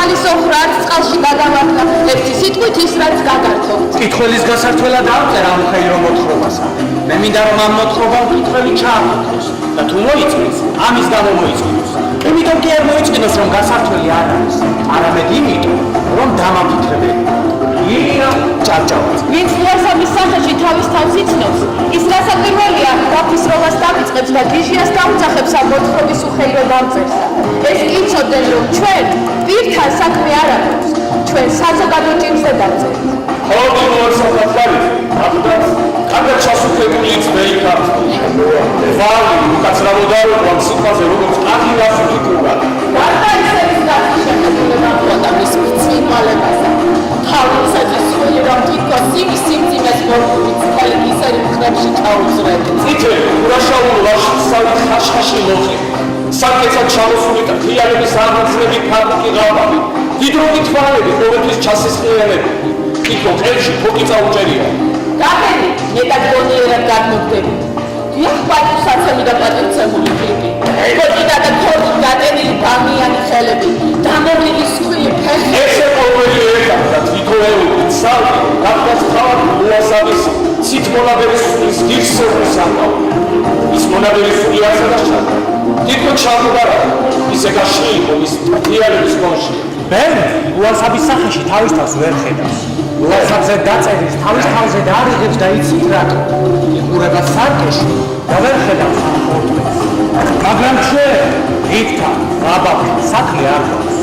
თვალის ოხრად წყალში გადავარდა, ერთი სიტყვით ის რაც გაგართო. მკითხველის გასართველად ავწერა ამ ხეირო მოთხრობასა. მე მინდა რომ ამ მოთხრობამ მკითხველი ჩააფიქროს და თუ მოიწვიოს, ამის გამო მოიწვიოს. იმიტომ კი არ მოიწვიოს რომ გასართველი არ არის, არამედ იმიტომ რომ დამაფიქრებელი. ირია ჭავჭავაძე. ვინც ლუარსაბის სახეში თავის თავს იცნობს, ის რასაკვირველია გაფის როლას დამიწყებს და გიჟიას გაუძახებს ამ მოთხრობის უხეირო დამწერსა. ეს კი იცოდნენ რომ ჩვენ პირთან საქმე არ აქვს, ჩვენ საზოგადო ჭირზე დავწერთ. ხოლმე ლუარსაბად არის, აბდაც კარგად ჩასუქებული ძმეიქა. ვალი უკაცრავდა რომ ამ სიტყვაზე როგორც კარგი გასუქებულა. გარდა ისების გასაშეხედულება ჰქონდა მის მწვიმალებასა. თავისათვის ხელი რომ თითქოს იმის სიმძიმეს მორგული წყალი ისარი მხრებში ჩაუძრეთ. წითელი ურაშაულ ლაშქრსავით ხაშხაში მოხი. საკეცად ჩამოსული თრიალების აღმძლები ფაბრიკი ღალბები. დიდროგი თვალები ყოველთვის ჩასისხლიანები. იქო ყელში ფოკი წაუჭერია. გაბები, მეტად გონიერად გადმოგდები. დიახ, პატივსაცემი და პატივცემული ფლიპი. კოტიდა და ქორდით გატენილი ბამიანი ხელები. დამოვლილი სქვილი ფეხი. ესე ყოველი ეკა და თითოეული ცალკე გახდას თავად ლუარსაბის ცით მონაბერის სულის გირსეული სამყარო. ის მონაბერის სული ასადაშა. თითქოს ჩამოდარა, ისე გაშლილიყო ის თრიალების კონში. ბენ ლუარსაბის სახეში თავის თავს ვერ ხედავს. ლუარსაბზე დაწერილს თავის თავზე და არ იღებს და იცით რატო. იყურება სარკეში და ვერ ხედავს ხორთმეს. მაგრამ ჩვენ რიგთან, აბაფი, საქმე არ გვაქვს.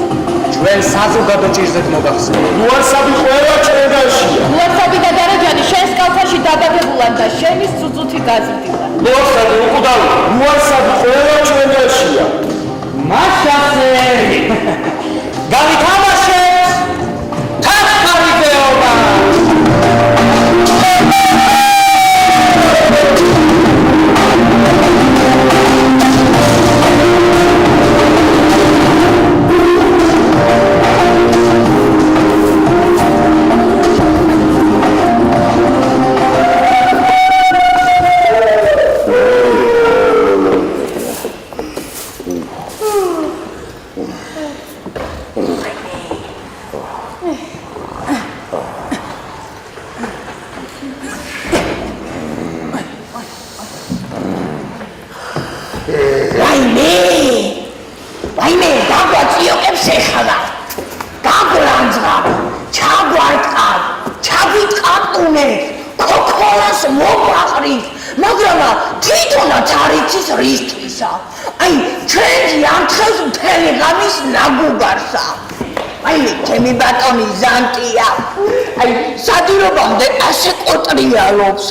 ჩვენ საზოგადო ჭირზე მოგახსენებთ. ლუარსაბი ყველა ჩვენაშია. ლუარსაბი და დარაჯანი შენს კალთაში დაბაგებულან და შენის წუწუთი გაზრდილა. ლუარსაბი უკუდავი, ლუარსაბი ყველა ჩვენაშია. მაშასე გავითამაშეთ თახარიგეობა. ვაიმე, დაგვაწიოყებს ეხლა. დაგრანძღა, ჩაგვარტყარ, ჩაგვიტყარტუნე, ქოქოლას მოპაყრით, მაგრამ თვითონაც არ იცის რისთვისა. აი, ჩვენი ამთხევს მთელი ღამის ნაგუგარსა. ვაიმე, ჩემი ბატონი ზანტია. აი, სადირობამდე ასე კოტრიალობს.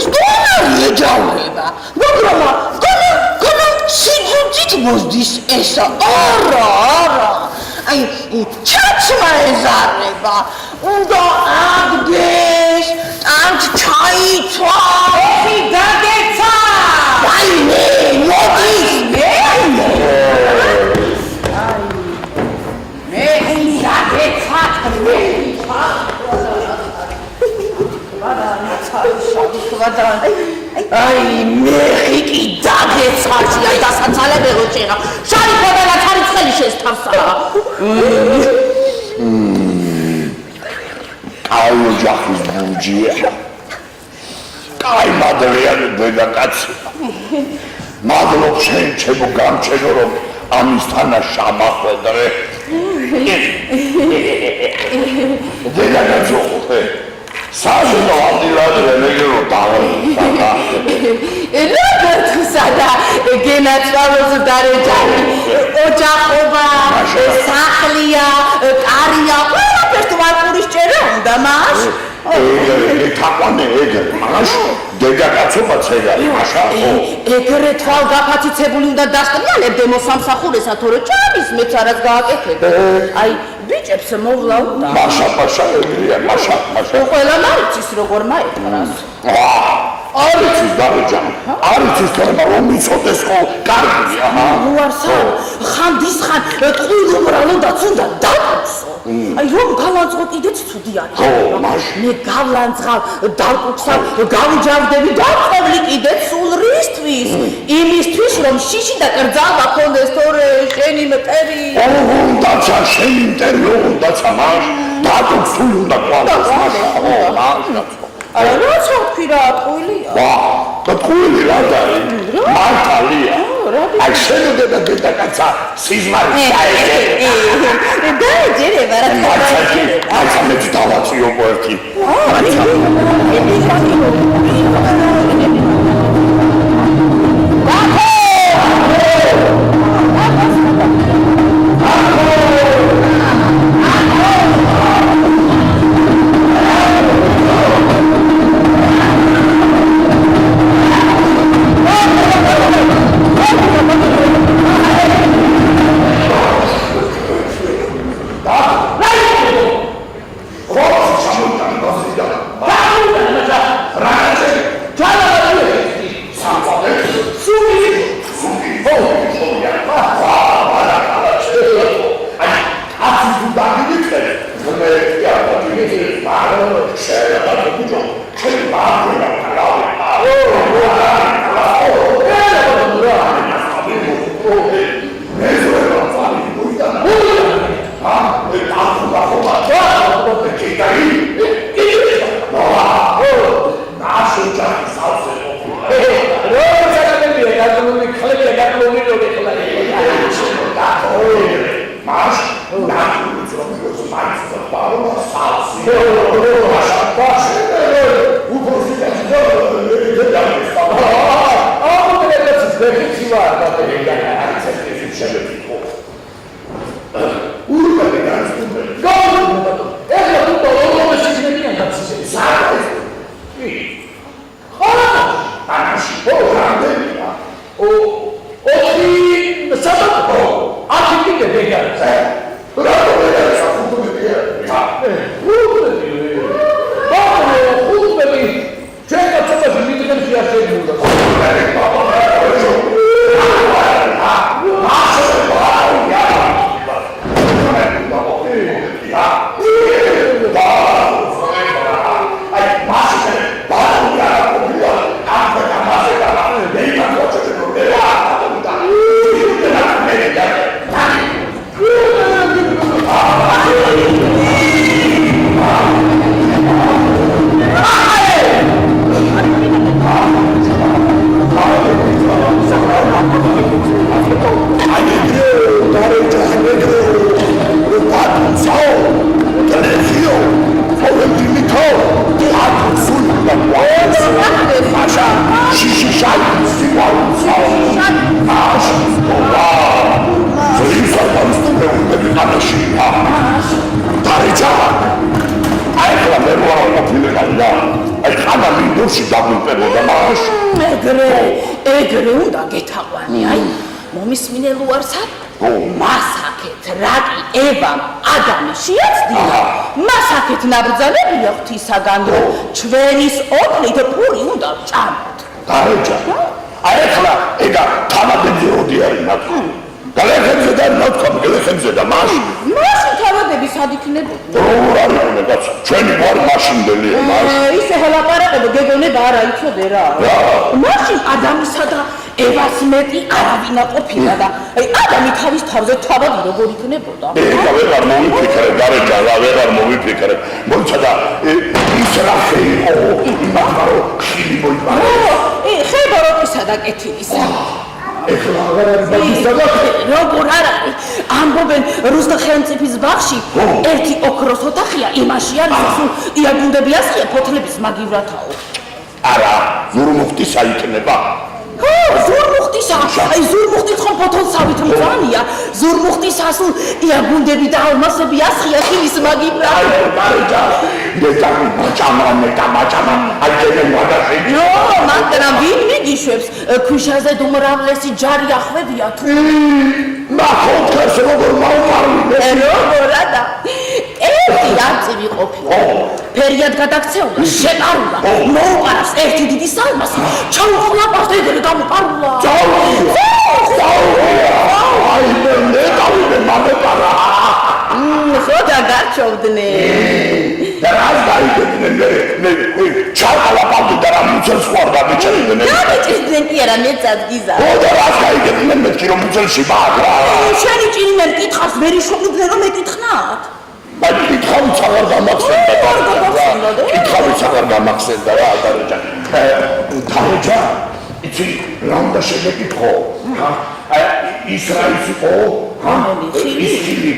სტონარი ეჯავრება, მაგრამ სიძუძით მოსდის ესა, არა, აი, ჩაცმა ეზარება, უნდა აღდეს, ტანთ ჩაიცვა, ეხი დაგეცა, ვაიმე, მოდის, მე დაგეცა, აი, მე ხიკი დაგეცაჭი, აი დასაცალებელო ჭერა. შარიფო და ლაცარიცხელი შესთავსა. კაი ოჯახის ბურჯია. კაი მადლიანი დედაკაცი. მადლობ შენ ჩემო გამჩენო რომ ამისთანა შამახვედრე. დედაკაცო, საერთოდ ამდილადრე მეგერო დავა. როდესა და გენაცვალოს დარეჯანი, ოჯახობა, სახლია, კარია, ყველაფერს ვარყურის ჭერა უნდა მას. ეგრე თაყვანე ეგრე, მაშ დედაკაცობაც ეგარი, მაშა ხო. ეგრე თვალგაფაციცებული უნდა დასწრიალებდე მოსამსახურესა, თორე ჩამის მეც არას გააკეთებ. აი, ბიჭებს მოვლავდა. მაშა ეგრეა, მაშა. ყველა მარიცის როგორ მაეყრას. არიცის დარეჯანი, არიცის თორემ რომ მიცოდეს ხო კარგია. ლუარსა, ხან ტყუილ უბრალოდაც უნდა დაკუსო. აი რომ გავაძღო კიდეც ცუდი არის. მე გავლანძღავ, დავკუცავ, გავიჯავდები, დავწევლი კიდე სულ რისთვის? იმისთვის, რომ შიში და კრძალვა ქონდეს თორე შენი მტერი. უნდაცა შენი მტერი, უნდაცა მას დაკუცული უნდა ყვალოს. არა, რაცა თქვი რა, ტყუილია. და ტყუილი რა დაი? მართალია. აი შენოდა დედაკაცა სიზმარი დაეჯერება. დაეჯერება რა. აი მე დავაწიო ერთი. ეგრე უნდა გეთაყვანი, აი, მომისმინე ლუარსად, მასაკეთ რაკი ევამ ადამი შეაცდია, მასაკეთ ნაბრძანებია ღვთისაგან, რომ ჩვენის ოფლით პური უნდა ვჭამოთ. დარეჯა, აი ახლა ეგა თამადებზე როდი არის ნათქვამი? გლეხებზე და ნათქვამი, გლეხებზე და მაშინ. მაშინ თავადები სად იქნებოდა? როგორ არის უნდა, ჩვენი გვარი მაშინდელია, მაშინ. ისე ელაპარაკებო, გეგონება არა იცოდე რა. მაშინ ადამისა და ევას მეტი არავინა ყოფილა და აი ადამი თავის თავზე თავად როგორ იქნებოდა? ეგა ვეღარ მომიფიქრე, დარეჯა, ვეღარ მომიფიქრე. მოიცა და ის რა შეიყო, იმათმა რომ ხილი მოიპარა. ხებოროტისა და კეთილისა. ეხლა აღარ არის ბაგისაგა. როგორ არ არის? ამბობენ რუსთა ხელმწიფის ბაღში ერთი ოქროს ოთახია, იმაში არის სულ იაგუნდები ასია ფოთლების მაგივრათაო. არა, ზურმუხტისა იქნება. ზურმუხტისა, აი ზურმუხტის ხომ ფოთოლსავით მწვანეა, ზურმუხტისა სულ იაგუნდები და ალმასები ასია ხილის მაგივრათაო. აი, დარეჯა, დედამი მაჭამრანე და მაჭამა, აი ძენ ვადაში. მაგრამ ვინ მიგიშვებს ქვიშაზე უმრავლესი ჯარი ახვევია თუ ნახოთ როგორ მაუპარლე. როგორა და ერთი არწივი ყოფილა. ფერიად გადაქცეულა, შეყარულა, მოუყარავს ერთი დიდი სალმასი, ჩაუყრა პასტეგერი გამოპარულა. აი მე დავიდე მამეპარა. ხოდა გარჩოვდნენ. და რას გაიგებდნენ მე ჩარყალაპავდი და რა მუცელს ხوار გამიჭერდნენ. გამიჭერდნენ კი არა მეცად გიზა. და რას გაიგებდნენ მეთქი რომ მუცელში ბაგრა. შენი ჭირიმენ კითხავს ვერ იშოვნდნენ რომ ეკითხნათ. აი კითხავიც აღარ გამახსენდა. კითხავიც აღარ გამახსენდა რა დარეჯა. დარეჯა იცი რა უნდა შეგეკითხო? ის რა იყო? ისინი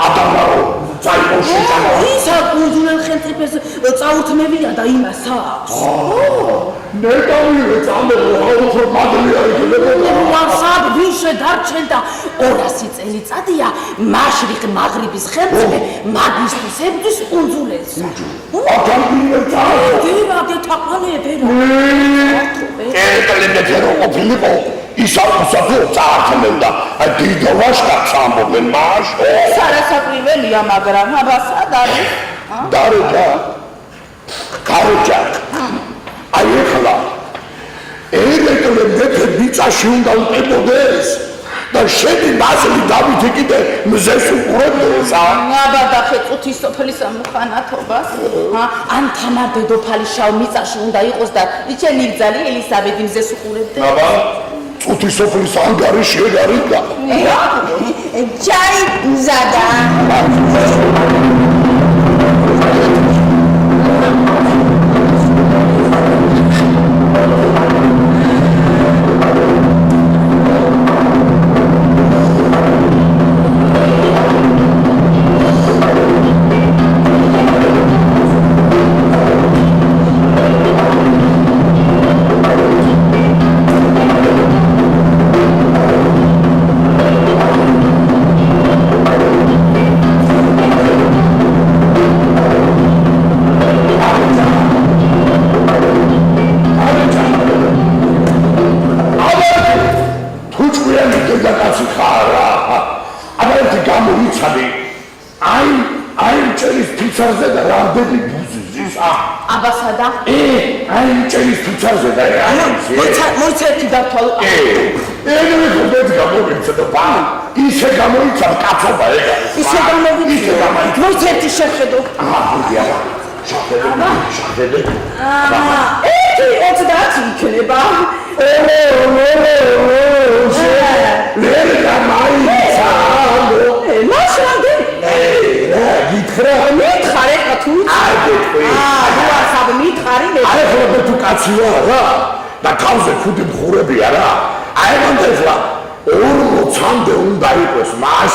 ადამარო წაიყო შეჭამა. ისა კუნძულელ ხელმწიფეს წაუთმევია და იმას აქვს. მე დავიღე წამოღო მაგალი არის ვასაბ ვინ შედარჩენდა 200 წელიწადია მაშრიყ მაღრიბის ხელმწიფე მაგისტრის ებდის კუნძულელს. ადამიანი ვერა გეთაყანე ვერა. ეტლემე ფერო ყოფილიყო ისაუსათო წაართმევდა დიდოვაშკაც ამბობენ მაშ სარასაკვირველია მაგრამ აბა სად არის? დარეჯა კაროჯა აი ეხლა ეტლემე მეფე მიწაში უნდა უყებოდეს და შენი მასლი დავითი კიდე მზეს უყურებდეს აბა დახეწუთის სოფლის ამხანათობას ან თამარ დედოფალი შავ მიწაში უნდა იყოს და იჩენი ბძალი ელისაბედი მზეს უყურებდეს აბა წუთი სოფლის ანგარი შეგარიდა ჯარი მზადა აბასადა აი ჭერის ფიცარზე და მოიცეთი დათვალო ეგრე ხოდეთ გამოვიცა და ბა ისე გამოიცა კაცობა ეგ არის ისე გამოვიცა მოიცეთი შეხედო შეხედე ერთი 30 იქნება ვერ გამაიცა მაშამდე გითხრა მითხარე თუ მითხარი მე აი ხო თუ კაცი ვარ რა და თავზე ხუთი მხურებია რა აი მანდ ეხლა 40-მდე უნდა იყოს მას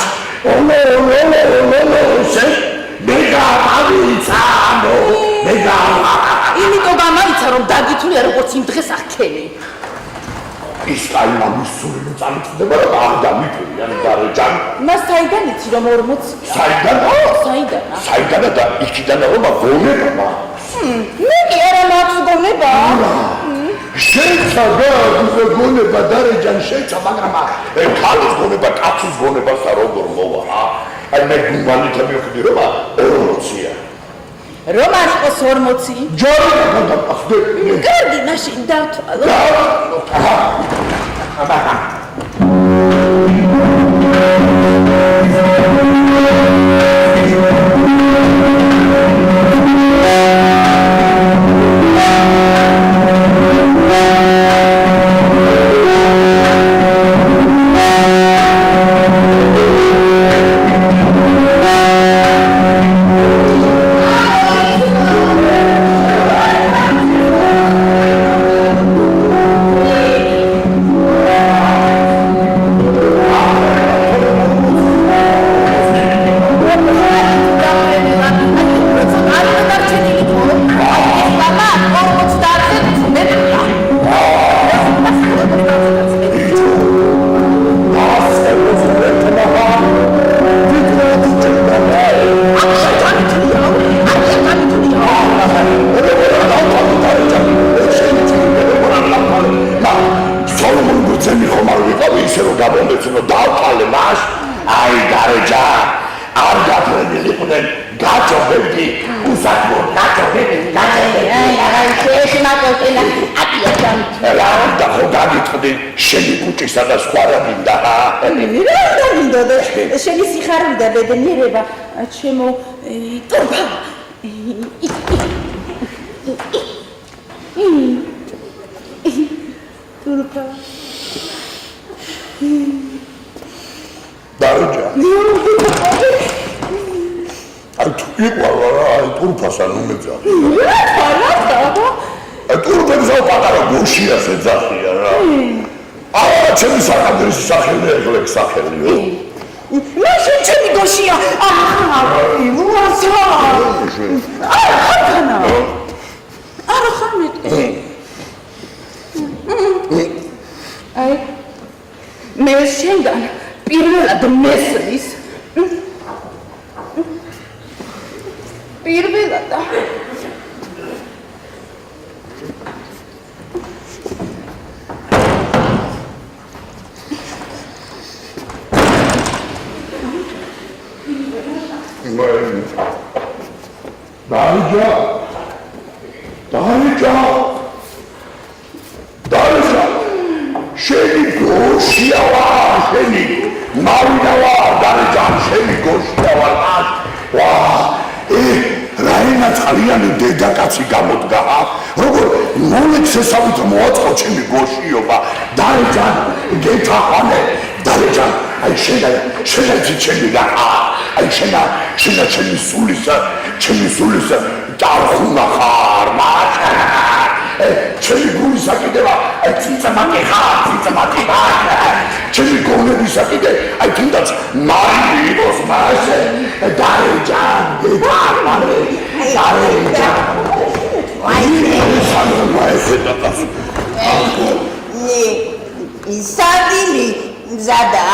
იმიტომ გამაიცა რომ დაგითვლია როგორც იმ დღეს ახქენი ის კაი მამის სული მოწამწდება რა არ დამიფრიან დარეჯან მას საიდან იცი რომ 40 საიდან საიდან და იქიდან რომ გონება მე კი არა მაქვს გონება შეცადა გონება დარეჯან შეცა მაგრამ ქალის გონება კაცის გონებასა როგორ მოვა აი მე გუნვალით მივხვდი რომ 40-ია რომ არ იყოს 40 ჯარი გადაპახდე კარგი მაშინ დავთვალო აბა იყვნენ გაჯობებდი უსაქმო გაჯობებდი შეეში მაკოტინა აკია და ხო გაგიტყდი შენი კუჭისა და სხვა რა მინდა რა მინდა და შენი სიხარული და ბედნიერება ჩემო ტორფა ტორფა დარჯა აი თუ იყვალა რა აი ტორფასა ნუ მეძახი ტურბებზე პატარა გუშია შეძახია რა. აა ჩემი საკადრის სახელია ეგ სახელიო. მაშინ ჩემი გუშია. აჰა, უასა. არა ხარმეტი. აი მე შენგან პირველად მესმის. პირველად დარჯა შენი გოშია ვარ შენი მავიდა ვარ დარჯა შენი გოშია ვარ ვა რაინა წყლიანი დედაკაცი გამოდგა როგორ მოლექსესავით მოაწყო ჩემი გოშიობა დარჯა გეთაყვანე დარჯა აი შენა ჩემი და აი შენა ჩემი სულისა დარხუნა ხარ მაშა ჩემი გულისა კიდევა აი ციცამაკი ხარ ჩემი გონებისა კიდე აი თუნდაც მარი იყოს მასე დარჯა გეთაყვანე დარჯა აი ისადილი ზადა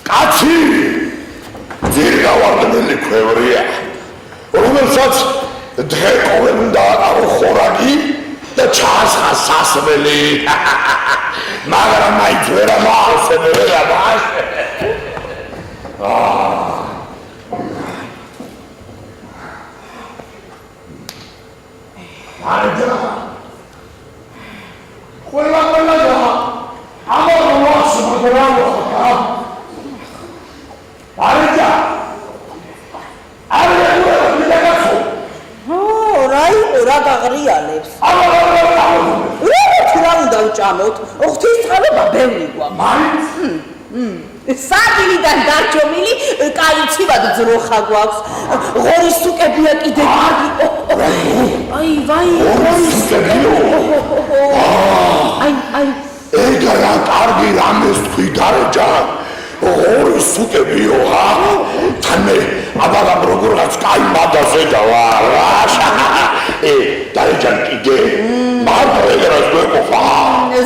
კაცი ძირგავარდნელი ქვევრია რომელსაც დღე ყოველ უნდა აყარო ხორაგი და ჩაასხა სასმელი მაგრამ მაინც ვერ ამაასებია ბაშე აჯა ყველა და ამაო ვასო მაგრამ აჯა არა რა გაღრიალებს რა უნდა ვჭამოთ ღვთისმსხლობა ბევრი გვაქვს სადილიდან დარჩომილი კალიცივად ძროხა გვაქვს ღორის სუკებია კიდე აი ვაი ღორის აი ეგა რა კარგი რამეს თქვი დარჯა ღორის სუკებიო თან მე აბაღამ როგორღაც კაი მადაზე დავარ დარჯა კიდე მარტო ეგრას გვეყოფა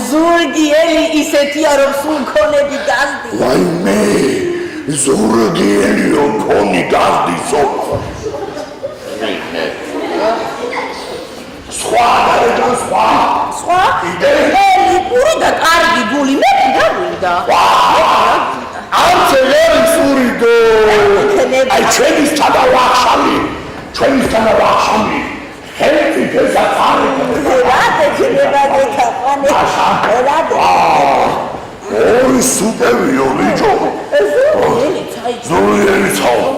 ზურგიელი ისეთია რომ სულ ქონები გასდი ვაიმე ზურგიელიო ქონი იქნება. აი ჩვენისთანა ვახშამი, ჩვენისთანა ვახშამი. ხელი ფესახარი. რატო იქნება დეკაყანე? რატო? ორი სუპერიორი ჯო. ზურიელი ცაო.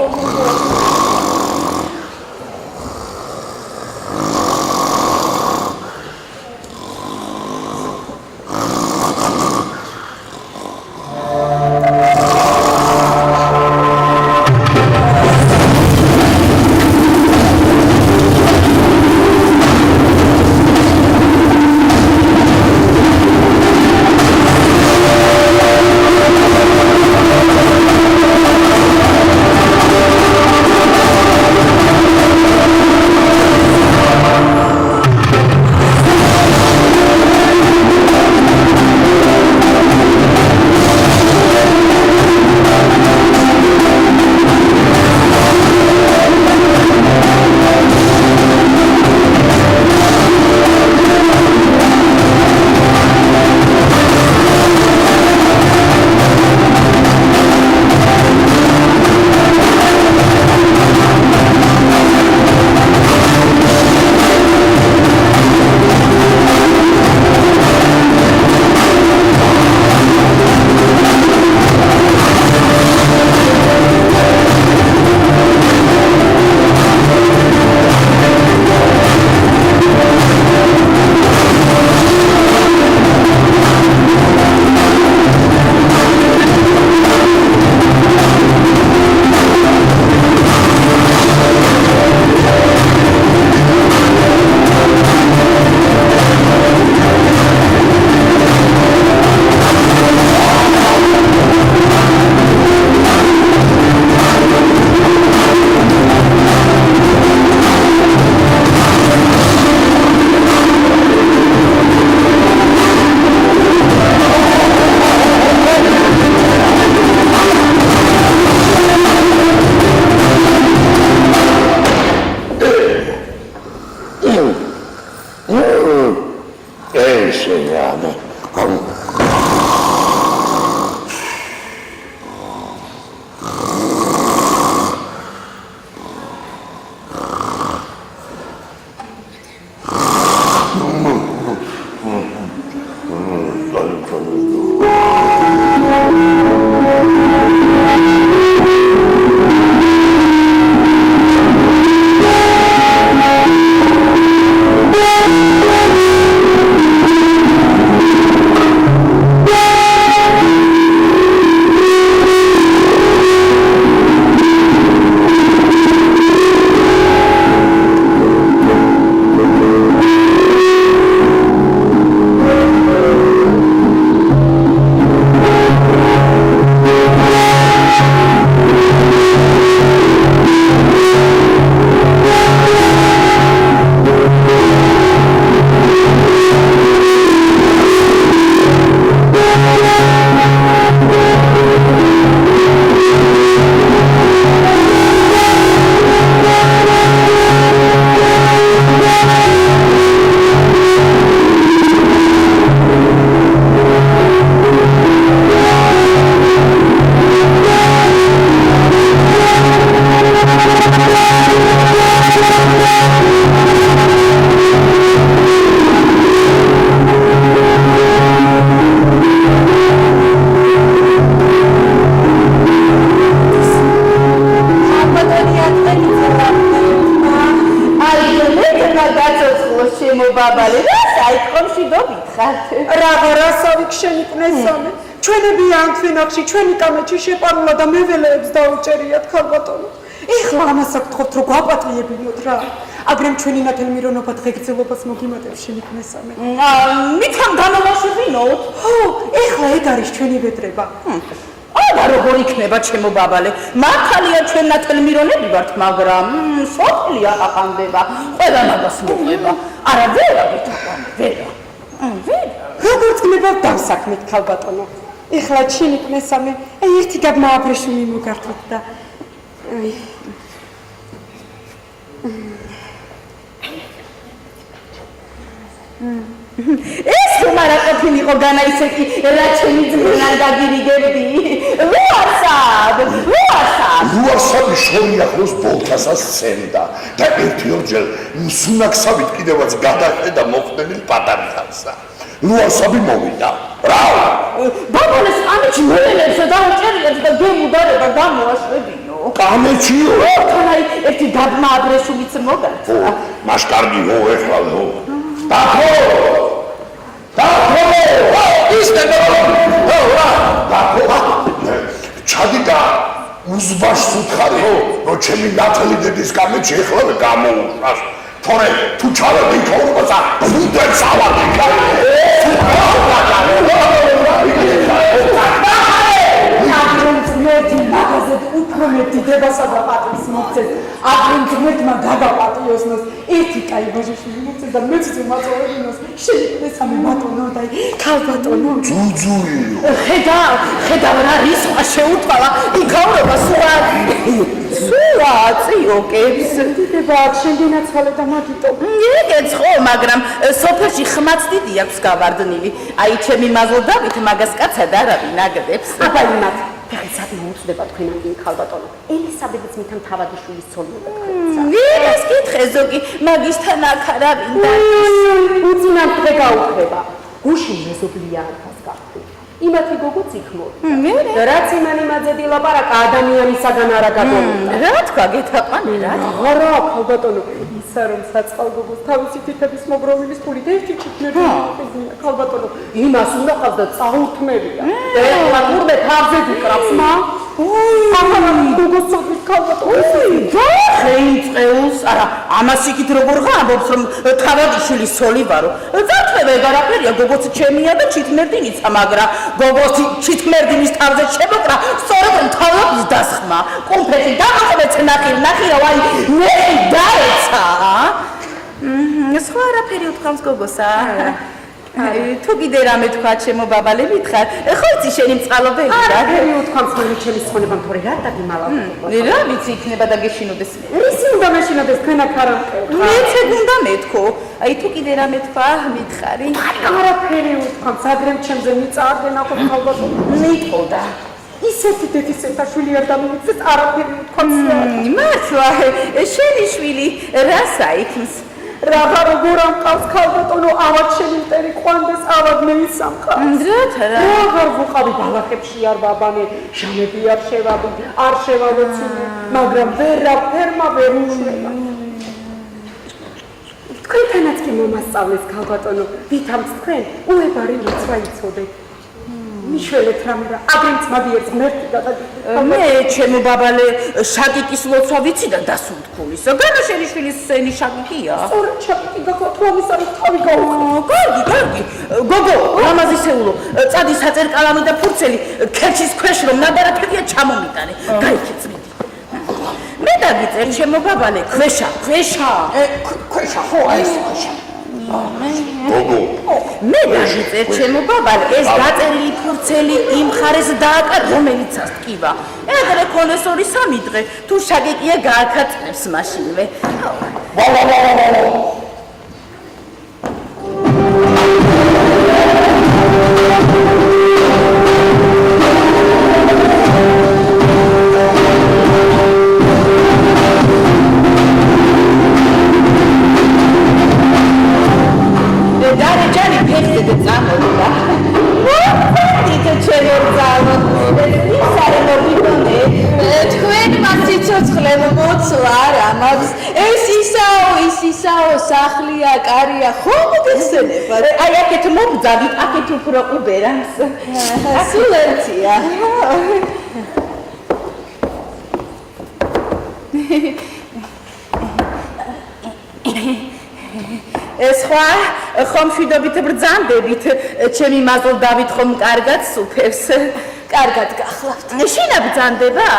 ბაბალე და საიქომში დობითხართ. რაღა რასავიქ შენი კნესამე. ჩვენები ანთვინახში, ჩვენი კამეჩი შეპარულა და მეველეებს დაუჭერიათ ქალბატონო. ეხლა ამას გთხოვთ რომ გვაპატიებინოთ რა. აგრემ ჩვენი ნათელმირონობა დღეგრძელობას მოგიმატებს შენი კნესამე. მითხან გამოვაშვებინოთ. ხო, ეხლა ეგ არის ჩვენი ვედრება. აბა როგორ იქნება ჩემო ბაბალე? მართალია ჩვენ ნათელმირონები ვართ, მაგრამ სოფლი აყანდება. ყველა მაგას მოყვება. არა ვერა ვითაყვან, ვერა. როგორ წნებავ დავსაქმით ქალბატონო. ეხლა ჩვენი კნესამე, ერთი გაბმა აბრეშუმი მოგართვით და ეს რომ არა ყოფილიყო განაისეთი რა ჩემი ძმიდან დაგირიგებდი. ვარსად ლუარსაბი შორი ახლოს ბოლთასას სცემდა და ერთიორჯერ სუნაქსავით კიდევაც გადახედა მოხდენილ პატარიხანსა. ლუარსაბი მოვიდა. რა? ბაბალეს ამიჩი მოელებს და უჭერიებს და გემუდარება გამოაშვებინო. კამეჩიო? თანაი ერთი დაბმა ადრესულიც მოგაცა. მას კარგი მოეხვალო. დახო! ისტებო! ჩადიდა უზბაშს უთხარი, რომ ჩემი ნათელი დედის კამეჩი ეხლა გამოუშვას. თორე თუ ჩავედი ქორბაცა, ბუდებს ავარდი. მეტი მაგაზეთ უფრო მეტი დებასა და პატრის მოგცეს. აგრინძმეთმა გადაპატიოსნოს ერთი კაი ბოჟიშვილი მოგცეს და მეც მაწოვებინოს. შეიქმნესამე ბატონო და ქალბატონო. ძუძუი. ხედა რა რისხვა შეუთვალა იქაურობა სუაწიოკებს დება შენდენაც ხალე და მაგიტო. ეგეც ხო, მაგრამ სოფელში ხმაც დიდი აქვს გავარდნილი. აი ჩემი მაზლდავით მაგას კაცად არავინ აგდებს. აბაინათ ფეხიცად მოუწდება თქვენ ამ ქალბატონო ელისაბედიც მითან თავადიშვილის ცოლია თქვენსა ვინას კითხე ზოგი მაგისთან აქ არავინ და უძინავ დღე გაუხრება გუშინ მეზობლია არქას გახდი იმათი გოგოც იქ მოვიდა რაც იმანიმაძე დილაპარაკა ადამიანისაგან არა გადმოვიდა რა თქვა გეთაყვანი რა არა ქალბატონო ისა რომ საწყალ გოგოს თავისი თითების მოგროვილის ფულით ერთი ჩიქნები მიყიზნა ქალბატონო იმას უნდა ყავდა წაუთმევია ეხლა გურმე თავზე ვიკრავს მა გოგოს ცოდვის ქალბატონო ხეიმწყეულს არა ამას იქით როგორ ღამბობს რომ თავადიშვილის ცოლი ვარო წათვევე გარაფერია გოგოც ჩემია და ჩითმერდინიცა მაგრამ გოგოს ჩითმერდინის თავზე შემოკრა სწორედ თავის დასხმა კონფეტი დააყრეთ ნახი რა ვაი მე დაეცა სხვა არაფერი უთქვამს გოგოსა თუ კიდე რამე თქვა ჩემო ბაბალე მითხარ ხო იცი შენი მწყალობელი რა არაფერი უთქვამს მე ჩემი სწოლებამ თორე რა დაგიმალავდება რა ვიცი იქნება და გეშინოდეს ისი უნდა მეშინოდეს თქვენ აქ არა მეც უნდა მეთქო აი თუ კიდე რამე თქვა მითხარი არაფერი უთქვამს აგრემ ჩემზე მიწაარდენ ახო ქალბატონო მითხოდა ისეთი დედისეთა შვილი არ დამიმიწეს არაფერი უთქვამს მართლა შენი შვილი რას აიქნს რაღა როგორ ამყავს ქალბატონო ავად შენი მტერი ყვანდეს ავად მე ისამყავს დროთა რა აღარ ვუყავი ბალახებში არ ვაბანე ჟამები არ შევაბი არ შევავოცინე მაგრამ ვერაფერმა ვერ უშველა თქვენთანაც კი მომასწავლეს ქალბატონო ვითამს თქვენ უებარი როცა იცოდეთ მიშველეთ რამე რა აგრინც მაგიერს მერტი გადაგიხდა მე ჩემო ბაბალე შაკიკის ლოცვა ვიცი და დასუნთქულისა განაშენი შვილის სენი შაკიკია სწორედ შაკიკი გაქოთვალის არის თავი გაუხდა კარგი გოგო ლამაზისეულო წადი საწერკალამი და ფურცელი ქერჩის ქვეშ რომ ნადარაფერია ჩამომიტანე გაიქეცმი მე დაგიწერ ჩემო ბაბალე ქვეშა ხო აი ეს ქვეშა გოგო მე დაგიწერ ჩემო ბაბალე ეს გაწერილი ფურცელი იმ ხარეს დააკარ რომელიც ასტკივა ეგრე ქონეს 2-3 დღე თუ შაგეკია გააკაცნებს მაშინვე სახლია, კარია, ხო მოგეხსენება? აი აქეთ მომძავით, აქეთ უფრო უბერანს. სულ ერთია. ეს ხომ შვიდობით ბრძანდებით, ჩემი მაზლ დავით ხომ კარგად სუფევს. კარგად გახლავთ. შინა ბრძანდება?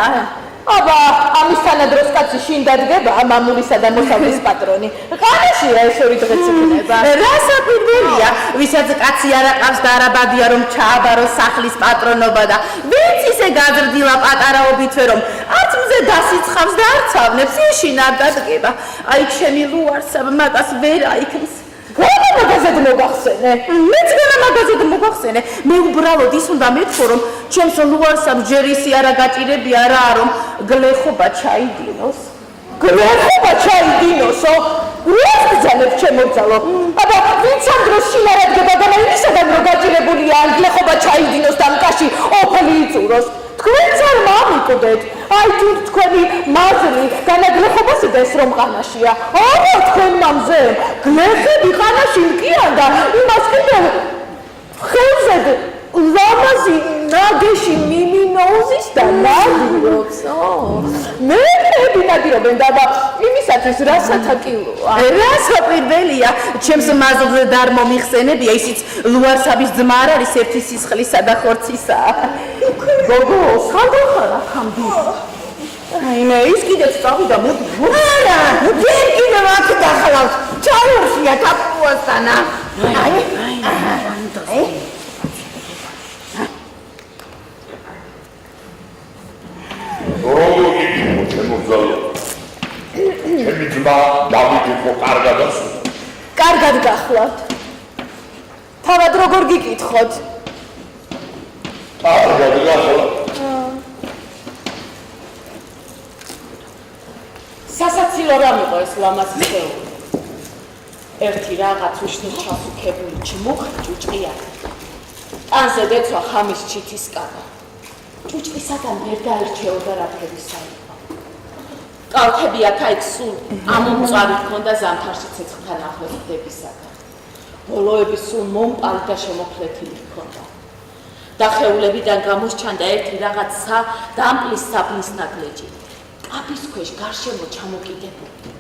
აბა, ამისთანა დროს კაცი შინ დადგება მამულისა და მოსავლის პატრონი. ყანაშია ეს ორი დღეც იქნება. რა საკვირველია, ვისაც კაცი არ აყავს და არაბადია რომ ჩააბაროს სახლის პატრონობა და ვინც ისე გაძრდილა პატარაობითვე რომ არც მზე დასიცხავს და არც ავნებს, შინ არ დადგება. აი ჩემი ლუარსაბ მაგას ვერ აიქნს. რა მაგაზად მოგახსენე? მეც განა მაგაზად მოგახსენე. მე უბრალოდ ის უნდა მეთქო რომ ჩემს ლუარსაბ ჯერისი არა გაჭირებია რა რომ გლეხობა ჩაიდინოს. გლეხობა ჩაიდინოსო? რას გძალებ ჩემოძალო? აბა ვინც ამ დროს შინარადგება და ისედან რომ გაჭირებულია ან გლეხობა ჩაიდინოს და მკაში ოფელი იწუროს. თქვენც არ მამიკვდეთ. აი თუ თქვენი მაზლი განაგლეხობასიდეს რომ ყანაშია. აბა თქვენ მამზე გლეხები ყანაში მკიან და იმას კიდევ ხელზედ ლამაზი ნაგეში მიმინოუზის და ნადირობს. მე ნადირობენ და იმისათვის რასათა კილოა? რასა პირველია ჩემს მაზლზე და არ მომიხსენებია ისიც ლუარსაბის ძმა არ არის ერთი სისხლისა და ხორცისაა. გოგო სანდახარ აქამდე აი მე ის კიდეც წავიდა მოდი არა ჯერ კიდევ აქ დახალავს ჩაიორშია კაპუასანა აი როგორი შემოძალო ჩემი ძმა დავით იყო კარგად ასულა კარგად გახლავთ თავად როგორ გიკითხოთ კარგად გახლავთ სასაცილო რამ იყო ეს ლამაზი სხეული. ერთი რაღაც უშნო ჩასუქებული ჩმუხი ჭუჭყია. ტანზე დეცვა ხამის ჩითის კაბა. ჭუჭყისაგან ვერ დაერჩეოდა რა ფერისა იყო. კალთები აქა-იქ სულ ამომწვარი ჰქონდა ზამთარში ცეცხლთან ახლოს ხდებისაგან. ბოლოები სულ მომპალი და შემოფლეთილი ჰქონდა. დახეულებიდან გამოსჩანდა ერთი რაღაცა დამპლის საბნის ნაგლეჯი. აბის ქვეშ გარშემო ჩამოკიდებული.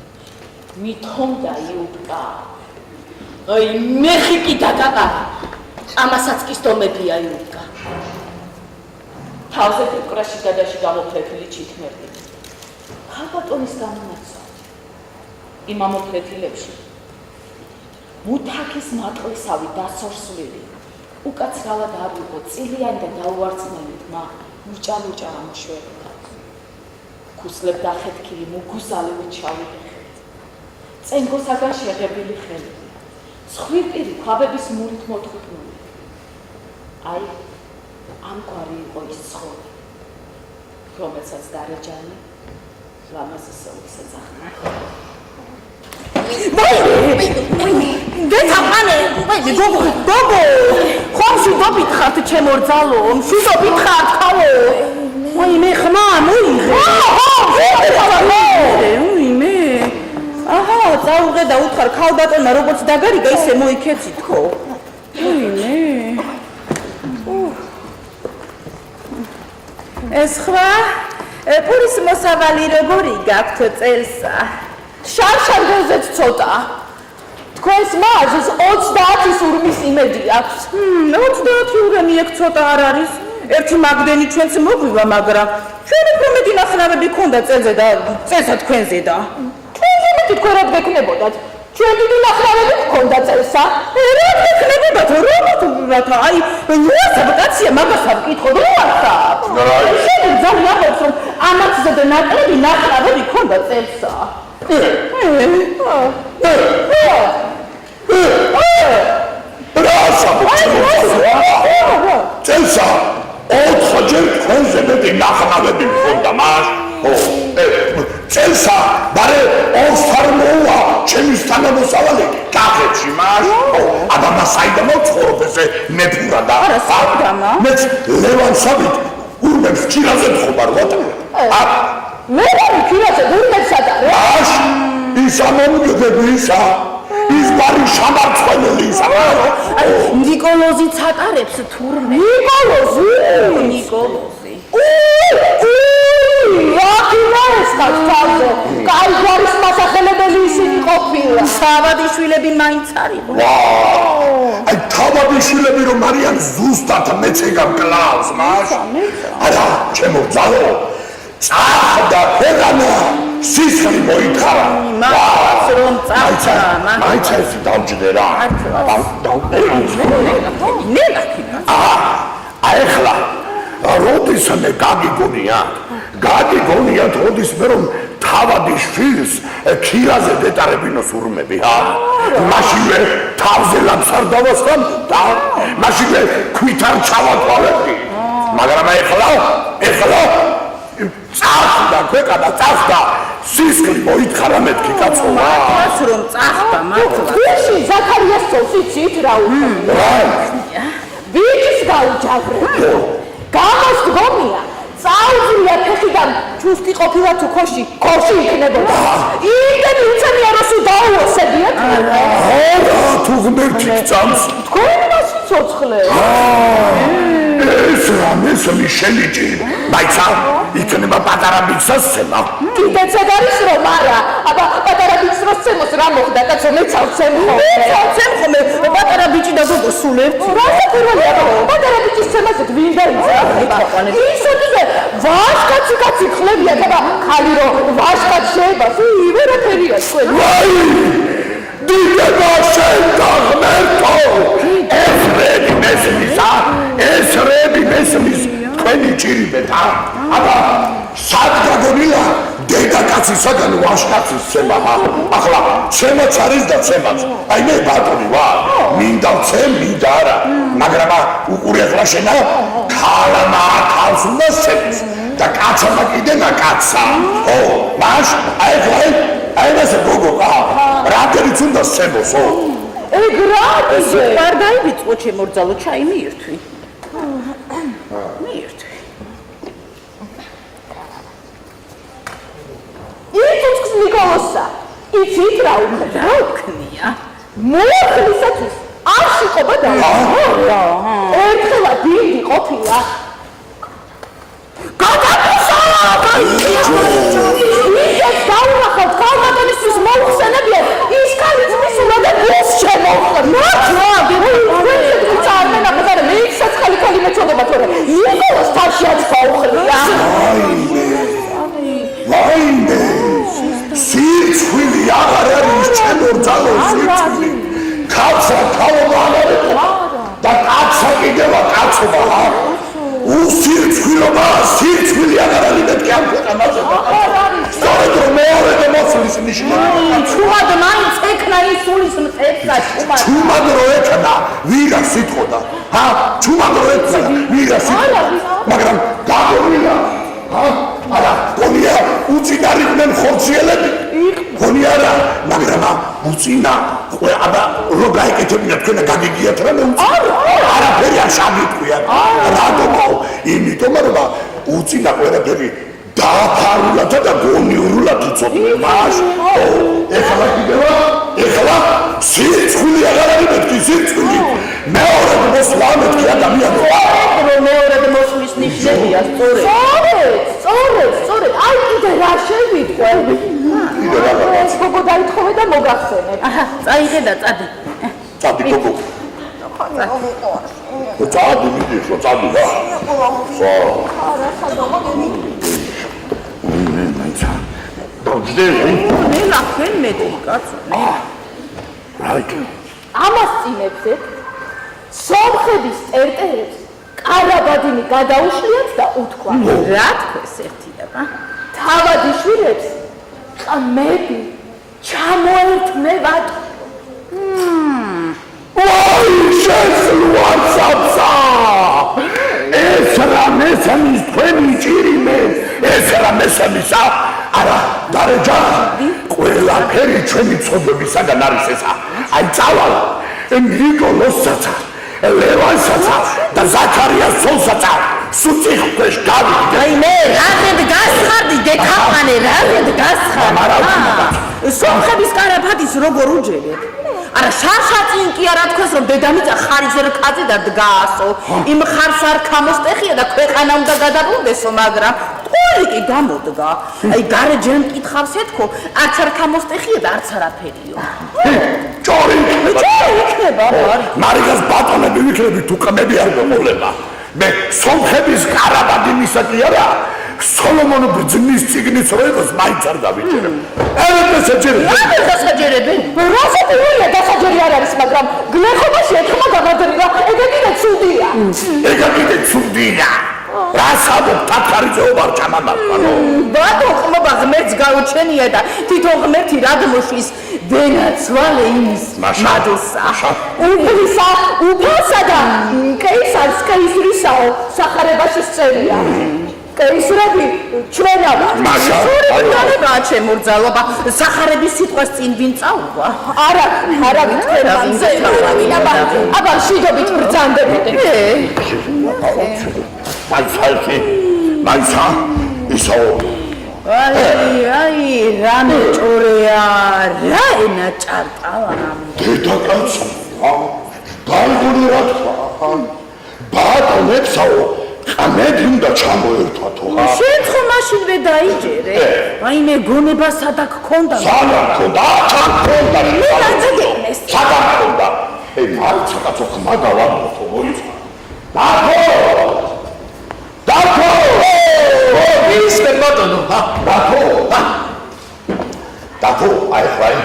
მithonda იუბკა. აი მეხი კი დაგაყარა. ამასაც კი სტომებია იუბკა. თავზე ფიქრაში გადაში გამოფლეთილი ჩითმერდი. ხალბატონის გამონაცვა. იმ ამოფლეთილებში მუთაქის მატყლისავი დასორსვლილი. უკაცრავად არ იყო წილიანი და დაუარწმუნებელი ძმა მუჭა ამოშვერდა. ქუსლებ დახეთქილი მუგუსალივით ჩავიდე. წენგოსაგან შეღებილი ხელი. ცხვირპირი ქვაბების მურით მოთხუთმული. აი, ამგვარი იყო ის ცხოველი, რომელსაც დარეჯანი ლამაზი სოლის ეძახნა. დეცამანე, გოგო, ხომში დოფითხართ ჩემორძალო, მშვიდობით ხართ ხალო. ой მე ხმა მოიღე მე აჰა წაუღე და უთხარ ქალბატონმა როგორც დაგარიგა ისე მოიქეცი თქო მე ეს ხმა პურის მოსავალი როგორი გაქვთ წელსა შარშარგოზეც ცოტა თქვენს მაზს 30 ურმის იმედი აქვს 30 ურმი ეგ ცოტა არ არის ერთი მაგდენი ჩვენც მოგვივა, მაგრამ ჩვენ უფრო მეტი ნახნავები ქონდა წელზე და წელსა თქვენზე და ჩვენზე მეტი თქვენ რა გეკნებოდათ? ჩვენ დიდი ნახნავები გქონდა წელსა. რა გეკნებოდათ? რომელთ აი ლუარსაბ კაცია მაგას არ ვკითხოთ ლუარსაბ. შენ ძალიან ახალს რომ ამათზე და ნაკლები ნახნავები ქონდა წელსა. წელსა 4 ჯერ თქვენზე მეტი ნახნავები მქონდა მას. წელსა ბარე 2 ფარმოა ჩემი თანამოსავალი კახეთში მას. აბა მასაიდამო ცხოვრობაზე მეფურა და მეც ლევანსავით ურმებს ჩირაზე ხობარ ვატა. მე ვარ ჩირაზე ურმებს ატარე. აშ ის ამომგებისა ის ბარი შამარცხვენელი ისა. ნიკოლოზი ცატარებს თურმე. ნიკოლოზი. აკინეს ხალხზე. კაი გვარის მასახელებელი ისინი ყოფილა. თავადიშვილები მაინც არისო. აი თავადიშვილები რომ არიან ზუსტად მეცეგა კლავს მას. არა, ჩემო ძალო. წახვდა ქვეყანა სისხლი მოითხარა. მას რომ წახვდა, მაინც ეს დავჯდე რა. ახლა როდის მე გაგიგონია გადი გონიათ როდისმე რომ თავადის შვილს ქირაზე დეტარებინოს ურმები მაშინვე თავზე ლამსარ დავასხამ და მაშინვე ქვით არ ჩავატვალებდი მაგრამ ეხლა წახდა ქვეყანა წახდა სისხლი მოითხარა მეთქი კაცო მართლაც რომ წახდა მართლა გუში ზაქარიას ცოლს იცით რა უხდება ვიჩის გაუჯავრე გამოს გონია წაუძია ფეხიდან ჩუსტი ყოფილა თუ ქოში იქნებოდა იმდენი უცენია რომ სულ დაუოსებიათ არა თუ ღმერთი წამს თქვენას ცოცხლე ეს რამეს მიშელიჭი მაიცა იქნება პატარა ბიჭს სცემა კიდეც ეგ არის რომ არა აბა პატარა ბიჭს რო სცემოს რა მოხდა კაცო მე წავცემ ხოლმე პატარა ბიჭი და გოგო სულ ერთი რა საქმეა პატარა ბიჭის სცემაზე გვინდა ისოდიზე ვაშკაცი ხლებიათ აბა ხალი რომ ვაშკაც შეება ვერაფერია თქვენ დიდება შენ გაღმერთო ეს რები მესმის თქვენი ჭირიბეთ აბა სად გაგონილა დედაკაცისაგან ვაშკაცის სცემა ახლა ჩემაც არის და ჩემაც აი მე ბატონი ვარ მინდა ვცემ მინდა არა მაგრამ უყურე ახლა შენა ქალმა ქალს უნდა სცემს და კაცმა კიდე კაცსა ო მაშ აი ეს გოგო რამდენიც უნდა სცემოსო ეგ რა ისე არ დაივიწყო ჩემორძალო ჩაი მიირთვი იცის ნიკოლოსა იცით რა უნდა რა ვქნია მოხლისათვის არ შიყობა და ერთხელა დიდი ყოფილა ის დაუნახავთ ქალბატონისთვის მოუხსენებიათ ის ქალიც მისულა და გულს შემოუხდა მე ისაც ხალი მეწოდება თორე ნიკოლოს თავშიაც გაუხლია ვაიმე სიცხვილი აღარ არის ჩემორძალო სიცხვილი კაცსა თავმაღლა და კაცსა კიდევა კაცობა უსირცხვილობა სიცხვილი აღარ არის მეთქი ამ ქვეყანაზე სწორედ რომ მეორე და მოსulis ნიშნები ჩუმად მაინც ეკნა ის სულის მწერსა ჩუმად რო ეკნა ვირა სიტყოდა ჩუმად რო ეკნა ვირა სიტყოდა მაგრამ გაგონილა არა გონია უწინარიდნენ ხორციელები გონია რა მაგრამ უწინა აბა რო გაიკეთებინა თქვენ გაგიგიათ რა მე არაფერი არ შეგიტყვიათ რატომო იმიტომ რომ უწინა ყველაფერი დააფარულათ და გონიურულათ იცოდნენ მას ეხლა სიცხვილი აღარ არის მეთქი სიცხვილი მეორე მოსვლა მეთქი ადამიანებმა მეორე მოსვლის ნიშნებია სწორედ აი კიდე რა შევიტყვე კიდე რა გოგო დაითხოვე და მოგახსენებ წაიღე და წადი გოგო წადი მიდი ხო წადი რა მაიცა დავჯდები ნელა ხენ მეტი კაცო რაიქ ამას წინებდეთ სომხების ტერტერებს ყარაბადინი გადაუშლიათ და უთქვა რა თქოს ერთიება თავადიშვილებს ყმები ჩამოერთმევათ ვაი შეძლუაცაცა ეს რა მესამის თქვენი ჭირიმე ეს რა მესამისა არა დარეჯა ყველაფერი ჩვენი ცოდვებისაგან არის ესა აი წავალ ნიკოლოსსაცა ლევანსაცა და ზაქარიას ცოლსაცა სუწიხვეშ გავიგდე აი მე რაზედ გასხარდი დეკაყანე რაზედ გასხარდი სომხების კარაფატის როგორ უჯერეთ არა შარშაწინ კი არა თქვენს რომ დედამიწა ხარიზერ კაცი და დგაასო იმ ხარს არ ქამოსტეხია და ქვეყანა უნდა გადაბრუნდესო მაგრამ ყველი კი გამოდგა აი გარეჯენ მკითხავს ეთქო არც არ ქამოსტეხია და არც არაფერიო ჭორი იქნება მარიგას ბატონები ვიქნებით უკამები არ მომოლება მე სომხების კარაბადი მისაკი არა სოლომონ ბრძნის ციგნის როებას მაინც არ დავიჭერებ რა დასაჯერებენ რასაკვირველია დასაჯერი არ არის მაგრამ გლეხობაში ეთქმა გამარჯვება ეგ კიდე ცუდია რა საბობ თათარიძეობა ჩამამართანო ბატო ხმობა ღმერთს გაუჩენია და თვითონ ღმერთი რად მოშვის ვენაცვალე იმის მადლსა უფლისა უფალსა და კეისარს კეისრისაო სახარებაში წერია კეისრები ჩვენა მაშა სურითალებაა ჩემურძალობა სახარების სიტყვას წინ ვინ წაუღვა არა ვიტყვენ ამზე აბა შიდობით ბრძანდებით მაიცა ისო აი რამე ჭორეა რა ენა ჭარტავა დედაკაცო გალგული რა თქვა ბატონებსაო ყამედ უნდა ჩამოერთვათო შენ ხო მაშინვე დაიჯერე აი მე გონება სადა გქონდა სადა გქონდა ჩამქონდა მე დაძეგნეს სადა გქონდა ე მარცა კაცო ხმა დავამბო მოიცა დათო ის მე ბატონო დათო აი ხაი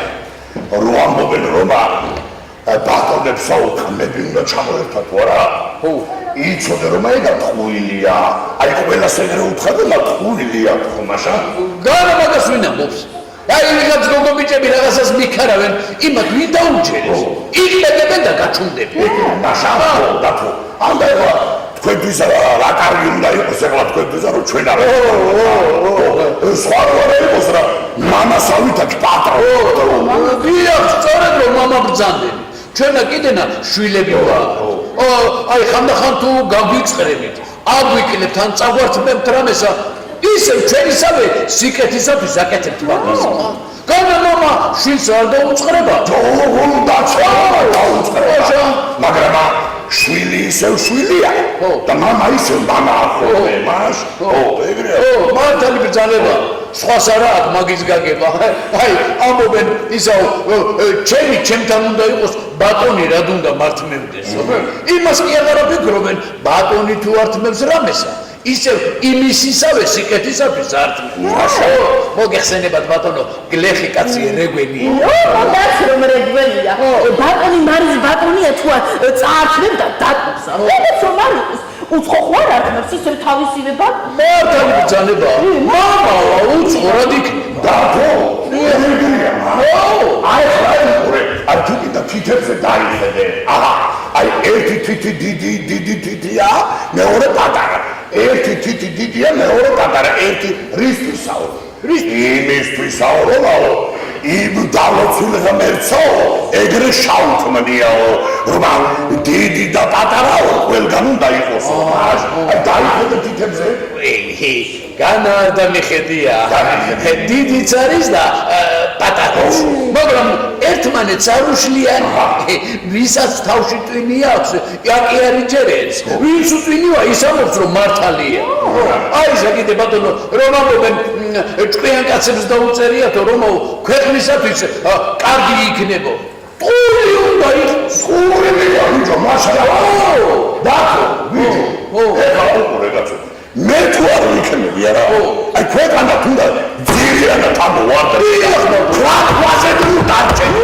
რო ამბობენ რომა ბატონებსაო ყამები უნდა ჩამოერთვათო არა იცოდე რომ ეგა ტყუილია აი ყველა სეგრე უთხარ და ტყუილია ხომაშა განა მაგას ვინ ამბობს აი ვიღაც გოგობიჭები რაღაცას მიქარავენ იმათ ვინ დაუჯერეს იყლებენ და გაჩუნდებენ მაშა დათო ამდეღა თქვენთვის რა კარგი უნდა იყოს ეგლა თქვენთვის რომ ჩვენ არ სხვა რა იყოს რა მამასავითაც პატრო დიახ სწორედ რომ მამა ბრძანდები ჩვენა კიდენა შვილები ვარ აი ხანდახან თუ გაგვიწყრებით აგვიკლებთ ან წაგვართმევთ რამესა ისევ ჩვენისავე სიკეთისათვის აკეთებთ მაგას განა მამა შვილს არ დაუწყრება დაუწყრება მაგრამ შვილი ისევ შვილია და მამა ისევ მამაა ხოლმე მას ეგრეა მართალი ბრძანება სხვას არა აქ მაგის გაგება აი ამობენ ისაო ჩემთან უნდა იყოს ბატონი რად უნდა მართმევდეს იმას კი აღარ ვფიქრობენ ბატონი თუ ართმევს რამესა ისევ იმისისავე სიკეთისათვის ართმევს მოგეხსენებათ ბატონო გლეხი კაცი რეგვენი მაგაც რომ რეგვენია ბატონი მარის ბატონია თუ წაართმევ და დაკუს ეს რომ არ იყოს უცხო ხوار ართმევს ისევ თავისივე ბატონი მართალი ბრძანება მამა უცხორად იქნება დათო ეგრეა აი ხაი აი თვითი და თითებზე დაიხედე აჰა აი ერთი თითი დიდი თითია მეორე პატარა ერთი თითი დიდია მეორე პატარა ერთი რისთვისაო იმისთვისაო რომაო იმ დალოცულ ღმერთო ეგრე შავთმნიაო რომ დიდი და პატარაო ყველგან უნდა იყოსო აი დაიხედე თითებზე განა და მიხედია დიდიც არის და პატარაც მაგრამ ერთმანეთს არ უშლიან ვისაც თავში ტვინი აქვს კი არ იჯერებს ვინც უტვინივა ის ამბობს რომ მართალია აი ესე კიდე ბატონო რომ ამბობენ ჭკვიან კაცებს დაუწერიათო რომ ქვეყნისათვის კარგი იქნებო ყური უნდა იყოს ყური ვიჯო მაშა დათო ვიჯო ეხა უყურე კაცო მე თუ არ ვიქნები არა აი ქვეყანა თუნდა ძირიანა თამოვარდა რა ქვაზე თუ დარჩენი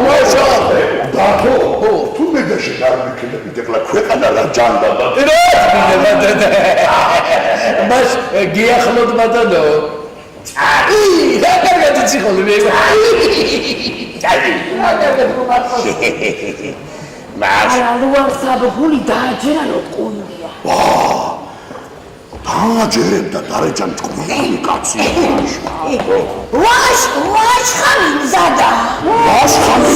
მაშა დათო თუ მე გაშენ არ ვიქნები ეხლა ქვეყანა რა ჯანდა მას გიახლოთ ბატონო აი რა კარგად იციხოლი მე მას ალუარ საბგული დააჯერანო ყუნდია დააჯერებდა დარეჯან ჭკვიანი კაცია ვაშ ხანი მზადა ვაშ ხანი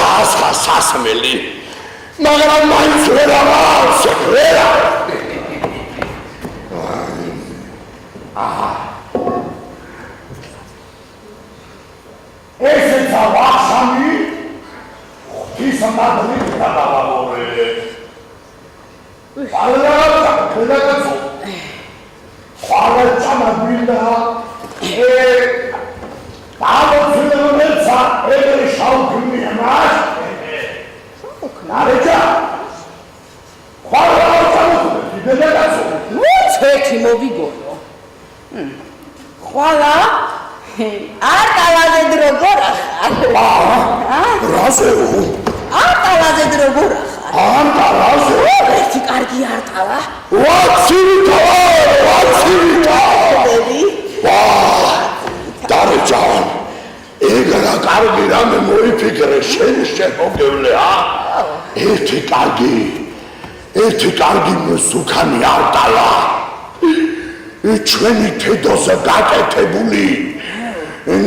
ჩაასხა სასმელი მაგრამ მაინც ვერ ამავს ვერა ესეც ავახსამი ის მადლი გადავაბორე ალაა გადაგაცო ხვალ წამაგვინდა დაავადებულსა ეგრე შავქმია მას ნარეჯა ხვალ წამაგვინდა გადაგაცო ცეთი მოვიგონო ხვალა არ დავაზედ როგორ ახარ რაზეო არ დავაზედ როგორ ახარ ანტა რაზეო ერთი კარგი არ დავა ვაცივიტა დარეჯან ეგრა კარგი რამე მოიფიქრე შენ მოგევლეა ერთი კარგი მსუქანი არ დავა ჩვენი თედოზე გაკეთებული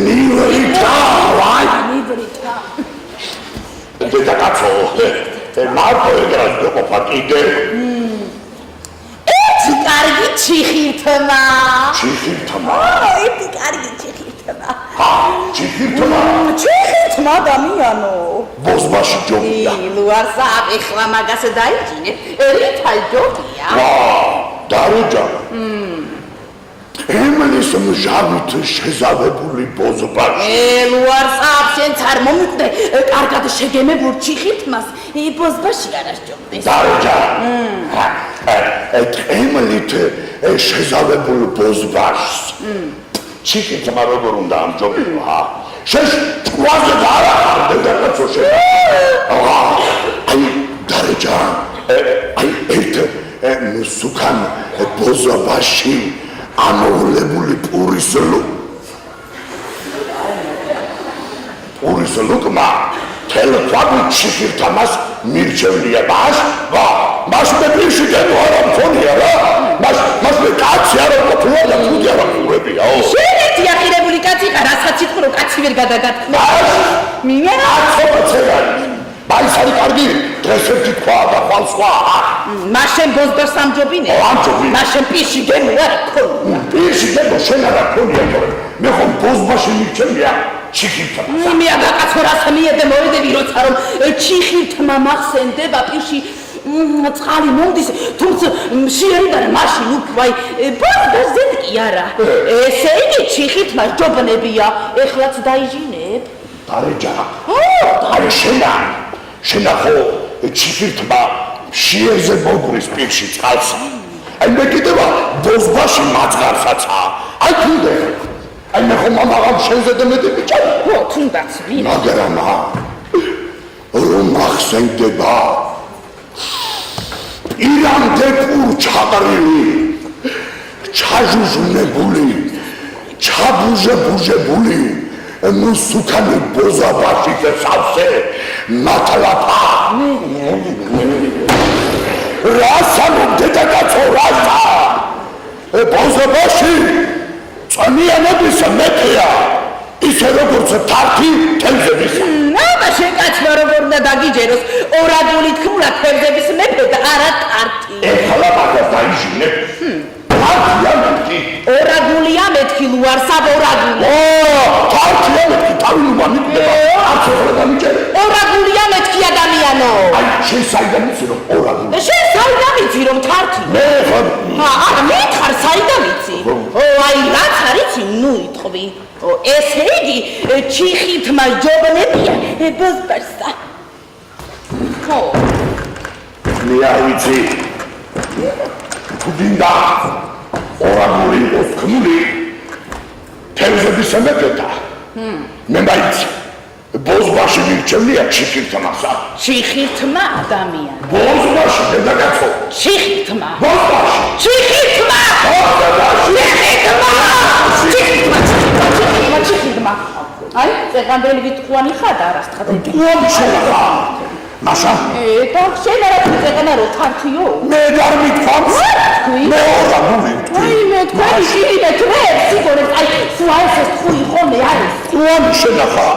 ნივრითა დედაკაცო მარტო ეგრას გყოფა კიდე ერთი კარგი ჩიხირთმა ერთი კარგი ჩიხირთმა დამიანო ბოზბაში ჯობია ლუარსა ეხლა მაგას დაიჭინე რითა ჯობია დარეჯა ემლის მჟავით შეზავებული ბოზბაში ლუარსა შენც არ მომიკვდე კარგად შეგემებულ ჩიხირთმას ბოზბაში არ ასჯობდეს დარეჯა ემლით შეზავებულ ბოზბაშს ჩიხირთმა როგორ უნდა ამჯობინო შეშ ყვაზე დაარახარ დედაკაცო აი დარეჯა აი ერთ მსუქან ბოზბაში ამოვლებული პურის ლუკმა თელეფონი ჩიხირთმას მირჩევლია მას მე პირში გენო არ ამფონია რა მას მე კაცი არ ყოფილა და თუდი არ ყოფილა შენეთი ახირებული კაცი რასაც იტყვი რომ კაცი ვერ გადაგატყდა მინერა აცობაცერანი მაინც არის კარგი დღეს ერთი თქვა და ხვალ სხვა მას შენ ბოზბას ამჯობინე მას შენ პირში გენო არ ქონია პირში გენო შენ არ ქონია მე ხომ ბოზბაში მირჩევია ჩიხირთმას მე აკაცო რას მიედე მოედები როცა რომ ჩიხირთმა მახსენდება პირში წყალი მომდის თუმცა შეერიდან მაშინ უკვე ბოზბაზეთ კი არა ესე იგი ჩიხირთმა ჯობნებია ეხლაც დაიჟინებ დარეჯა აი შენა ხო ჩიხირთმა შეერზე მოგრის პირში წყალს აი მე კიდევა ბოზბაში მაწყარსაცა აი თუნდე აი მე ხომ ამაღამ შენზე და მეტი ბიჭარი ხო თუნდაც მაგრამ რომ მახსენდება ირამდე პურ ჩაყრილი ჩაჟუჟუნებული ჩაბუჟებული მსუქანი ბოზაბაში სავსე მათლაფა რასამო დედაკაცო რასა ბოზაბაში წამიანების მეტია ისე როგორც თართი თევზების აბა შენ კაცმა როგორ უნდა დაგიჯეროს ორადული თქმულა თევზების მეფე და არა თართი ეხლა მაგას დაიჟინებ თართია მეთქი ორადულია მეთქი ლუარსა ორადული თართია მეთქი თავინუმა მიტდება არც ეხლა დამიჯერე ორადულია მეთქი ადამიანო აი შენ საიდან იცი რომ ორადული შენ საიდან იცი რომ თართი მე არა მე ხარ საიდან იცი აი რაც არიცი ნუ იტყვი ესე იგი ჩიხირთმა ჯობნებია ბოზბაშსა ხო მე არ ვიცი თუდინდა ორაგული ოსქმული თევზების მეფეთა მე მაინც ბოზბაში მირჩევლია ჩიხირთმასა ჩიხირთმა ადამიანი ბოზბაში დედაკაცო ჩიხირთმა ბოზბაში ჩიხირთმა ჩიხირთმა აი ზეგანდელი ვიტყვანი ხარ არასთხად ტყუანი შელა მასა და შენ არა ზეგანა რო თართიო მე არ მithvams მე ორაგული აი მე თქვი შიდა თქვენ სიგონე აი სუაესეს თხური ხოლმე არის ტყუანი შელა ხარ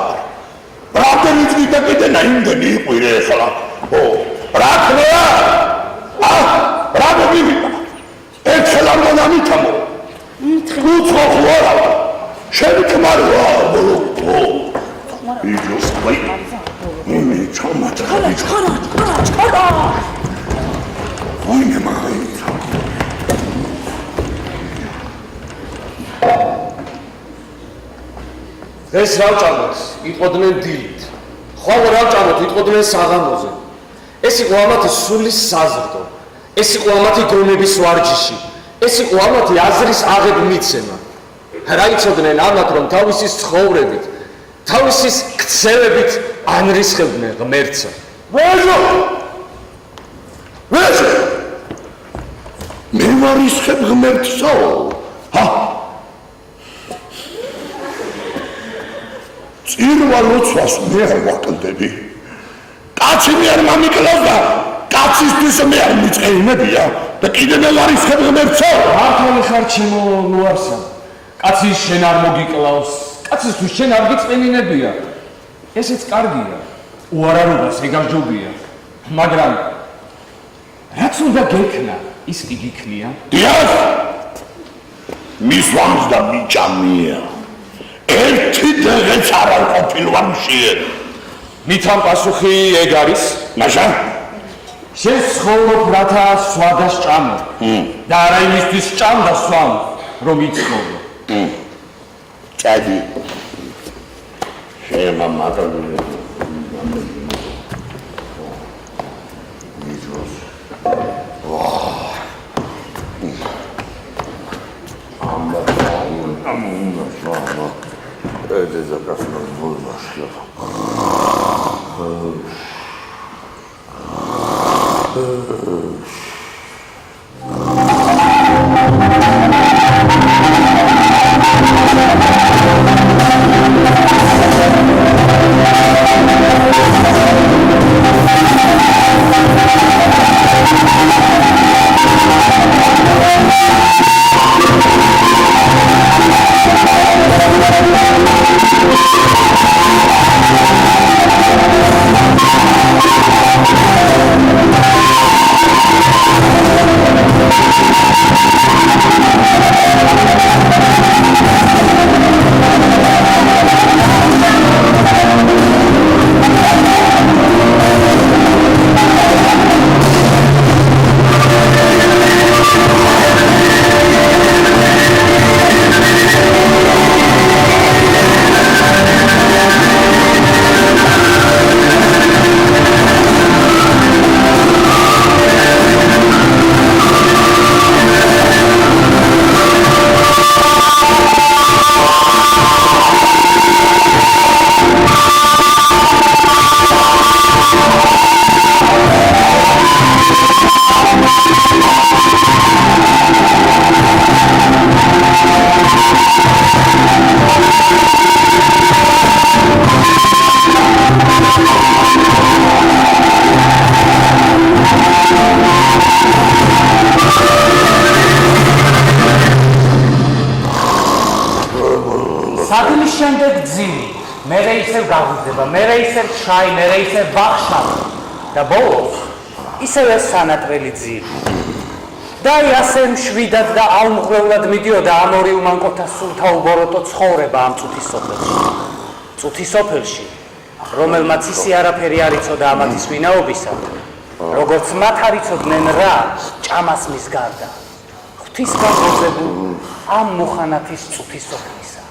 რამდენი წელი და კიდენა იმდენი იყვირე ახლა. ო, რა ხდება? რა მოგივიდა? ერთხელ არ მონამითამო. უცხო ხوارა. შენი ქმარია, ბოლო. იჯოს ვაი. მე ჩამაჭა. ჩქარა. ვაიმე მაინცა. ეს რა ვჭამოთ? იყოდნენ დილით. ხოლო რა ვჭამოთ? იყოდნენ საღამოზე. ეს იყო ამათი სულის საზრდო. ეს იყო ამათი გონების ვარჯიში. ეს იყო ამათი აზრის აღებ მიცემა. რა იცოდნენ ამათ, რომ თავისი ცხოვრებით, თავისი ქცევებით ანრისხებდნენ ღმერთსა. ვეჟო! მე ვარისხებ ღმერთსო. წირვა ლოცვას მე არ ვაკლდები. კაცი მე არ მომიკლავს და კაცისთვის მე არ მიწეინებია და კიდე მე ვარისხებ ღმერთსო. მართალი ხარ ჩემო ლუარსა. კაცი შენ არ მოგიკლავს. კაცისთვის შენ არ გიწენინებია. ესეც კარგია. უარარობას ეგარჯობია. მაგრამ რაც უნდა გექნა, ის კი გიქნია. დიახ. მისვამს და მიჭამია. ერთი დღეც არ ყოფილვარ მშიერ. მითამ პასუხი ეგ არის? მაშა შენ ცხოვრობ რათა სვადა სჭამო. და არა იმისთვის სჭამ და სვამ, რომ იცხოვრო. წადი. შემა მაგალითად это заказано было что. საგნის შემდეგ ძილი, მერე ისევ გაღვიძება, მერე ისევ შაი, მერე ისევ ბახშავი და ბოლოს ისევ ეს სანატრელი ძილი. და ასე მშვიდად და აუმღვრევლად მიდიოდა ამ ორი უმანკოთა სულთა უბოროტო ცხოვრება ამ წუთის სოფელში. წუთის სოფელში, რომელმაც ისე არაფერი არ იცოდა ამათის ვინაობისა, როგორც მათ არ იცოდნენ რა ჭამას მის გარდა. ღვთისგან გოძებულ ამ მუხანათის წუთის სოფლისა.